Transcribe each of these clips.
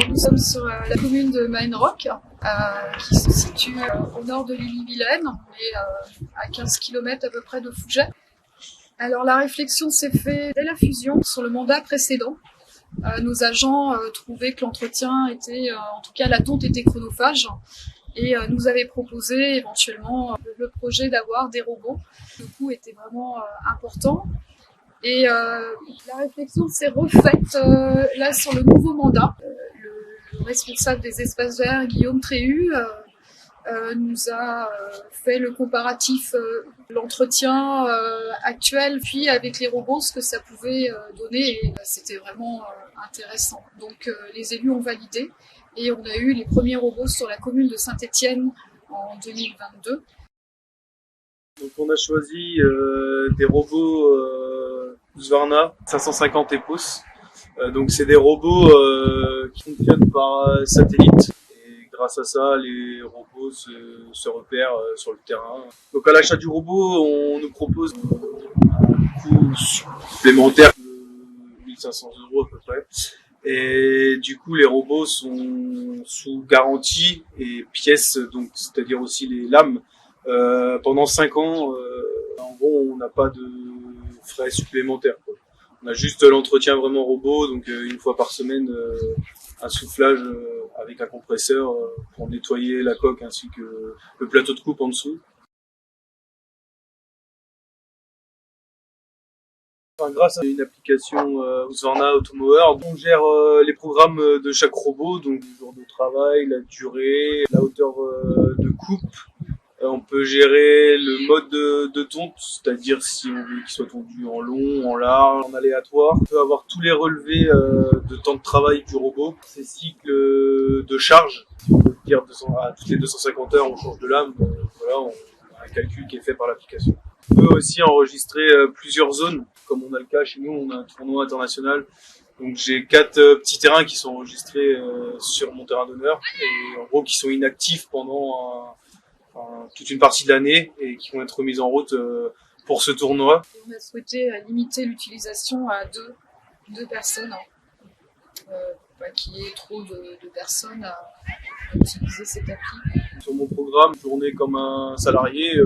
Nous sommes sur la commune de Maenrock, qui se situe au nord de l'Ille-et-Vilaine, et à 15 km à peu près de Fouget. Alors la réflexion s'est faite dès la fusion sur le mandat précédent. Nos agents trouvaient que l'entretien était, en tout cas la tonte était chronophage, et nous avaient proposé éventuellement le projet d'avoir des robots. Le coût était vraiment important. Et la réflexion s'est refaite là sur le nouveau mandat. Le responsable des espaces verts, Guillaume Tréhu, nous a fait le comparatif l'entretien actuel, puis avec les robots, ce que ça pouvait donner. Et c'était vraiment intéressant. Donc les élus ont validé et on a eu les premiers robots sur la commune de Saint-Étienne en 2022. Donc on a choisi des robots Husqvarna 550 EPOS. Donc c'est des robots qui fonctionnent par satellite. Et grâce à ça, les robots se repèrent sur le terrain. Donc à l'achat du robot, on nous propose un coût supplémentaire de 1500 € à peu près. Et du coup, les robots sont sous garantie et pièces, donc c'est-à-dire aussi les lames, pendant 5 ans. En gros, on n'a pas de frais supplémentaires, quoi. On a juste l'entretien vraiment robot, donc une fois par semaine, un soufflage avec un compresseur pour nettoyer la coque ainsi que le plateau de coupe en dessous. Enfin, grâce à une application Husqvarna Automower, on gère les programmes de chaque robot, donc le jour de travail, la durée, la hauteur de coupe. On peut gérer le mode de tonte, c'est-à-dire si on veut qu'il soit tondu en long, en large, en aléatoire. On peut avoir tous les relevés de temps de travail du robot, ses cycles de charge. Si on veut dire à toutes les 250 heures, on change de lame. Voilà, on a un calcul qui est fait par l'application. On peut aussi enregistrer plusieurs zones, comme on a le cas chez nous, on a un tournoi international. Donc j'ai 4 petits terrains qui sont enregistrés sur mon terrain d'honneur, et en gros qui sont inactifs pendant toute une partie de l'année et qui vont être mises en route pour ce tournoi. On a souhaité limiter l'utilisation à deux personnes, pas qu'il y ait trop de personnes à utiliser cette appli. Sur mon programme, tourner comme un salarié,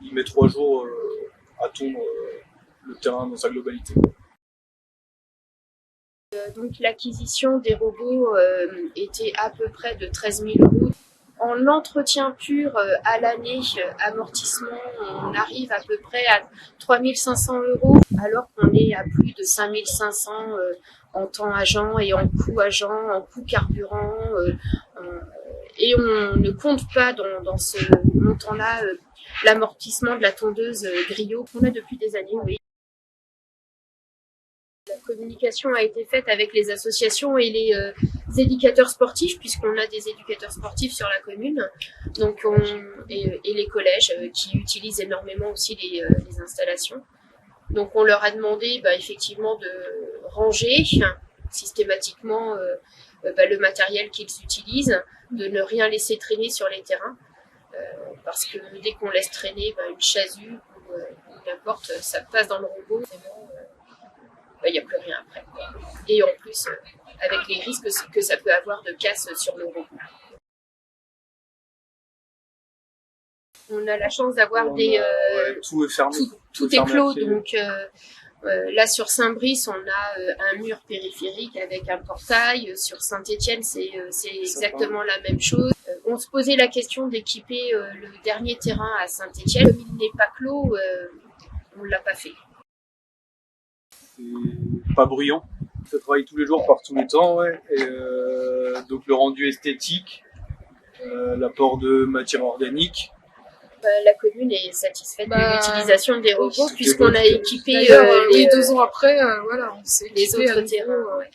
il met 3 jours à tondre le terrain dans sa globalité. Donc l'acquisition des robots était à peu près de 13 000 €. En entretien pur à l'année, amortissement, on arrive à peu près à 3 500 €, alors qu'on est à plus de 5 500 en temps agent et en coût agent, en coût carburant. Et on ne compte pas dans ce montant-là l'amortissement de la tondeuse Griot qu'on a depuis des années. Oui. La communication a été faite avec les associations et les éducateurs sportifs, puisqu'on a des éducateurs sportifs sur la commune, donc et les collèges qui utilisent énormément aussi les installations. Donc on leur a demandé effectivement de ranger systématiquement le matériel qu'ils utilisent, de ne rien laisser traîner sur les terrains, parce que dès qu'on laisse traîner une chasuble ou n'importe, ça passe dans le robot, il n'y a plus rien après. Et en plus, avec les risques que ça peut avoir de casse sur le robot. On a la chance d'avoir tout est fermé. Tout est clos, donc là sur Saint-Brice, on a un mur périphérique avec un portail. Sur Saint-Étienne, c'est exactement la même chose. On se posait la question d'équiper le dernier terrain à Saint-Étienne. Comme il n'est pas clos, on ne l'a pas fait. C'est pas bruyant. Ça travaille tous les jours par tous les temps, ouais. Et donc le rendu esthétique, l'apport de matière organique. La commune est satisfaite de l'utilisation des robots puisqu'on a équipé les 2 ans après, voilà, on s'est les autres terrains. Ouais.